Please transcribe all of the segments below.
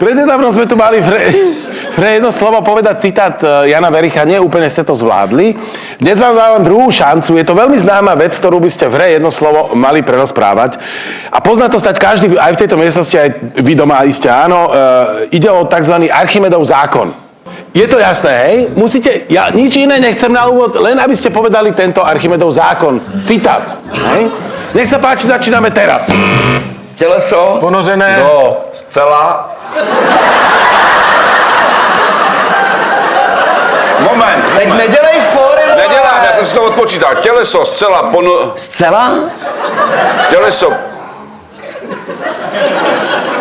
Prednedávno sme tu mali pre jedno slovo povedať citát Jana Vericha, nie úplne ste to zvládli. Dnes vám dávam druhú šancu, je to veľmi známa vec, ktorú by ste v hre jedno slovo mali prerozprávať. A pozná to stať každý, aj v tejto miestnosti, aj vy doma iste áno. Ide o tzv. Archimedov zákon. Je to jasné, hej? Musíte, ja nič iné nechcem na úvod, len aby ste povedali tento Archimedov zákon. Citát, hej? Nech sa páči, začíname teraz. Těleso. Ponořené. No, zcela. Moment. Nedělej fóry, Nedělám, já jsem si to odpočítal. Těleso, zcela, Zcela? Těleso.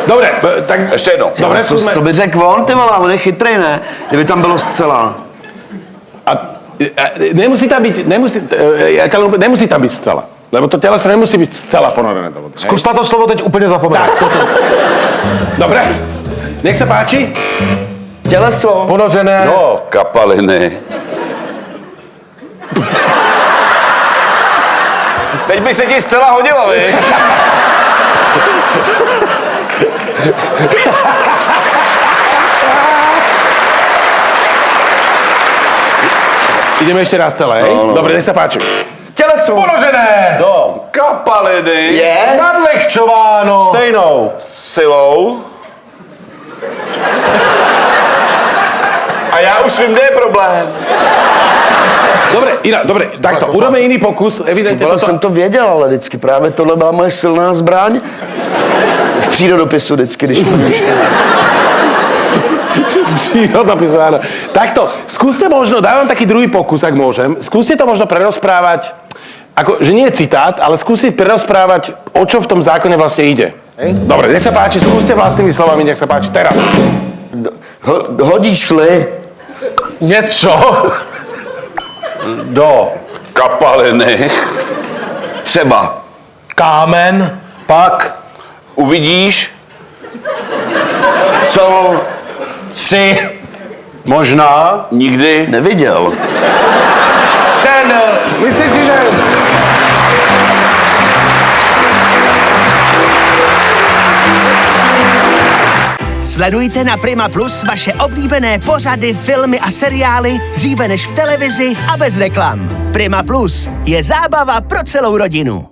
Dobre, tak... Ještě jednou. Dobre, skúsme. To by řekl on, ty vole, on je chytrej, ne? Kdyby tam bylo zcela. Nemusí tam byť, nemusí tam byť zcela. Lebo to teleso nemusí byť zcela ponorené do vody. Skús na to slovo teď úplne zapomenúť. Tak, toto. Dobre, nech sa páči. Těleso. Ponořené. No, kapaliny. Teď by se ti zcela hodilo, vy? Ideme ešte raz celé, hej? No. Dobre, nech sa páči. Těleso. Ponořené. No, kapaliny. Je? Nadlehčováno. Stejnou. Silou. A já už vím, kde je problém. Dobre, takto, urobme iný pokus, evidentne Vole, toto... jsem to věděl, ale vždycky právě tohle byla moje silná zbraň. V přírodopisu vždycky, když mluvíš. Přírodopisu, áno. Takto, skúste možno, dávam taký druhý pokus, ak môžem, skúste to možno prerozprávať, ako, že nie je citát, ale skúste prerozprávať, o čo v tom zákone vlastne ide. Dobre, nech sa páči, skúste vlastnými slovami, nech sa páči, teraz. Hodíš-li Něco. Do. Kapaliny. třeba Kámen. Pak. Uvidíš? co Si. Možná. Nikdy. neviděl. Myslíš si, že... Sledujte na Prima Plus vaše oblíbené pořady, filmy a seriály dříve než v televizi a bez reklam. Prima Plus je zábava pro celou rodinu.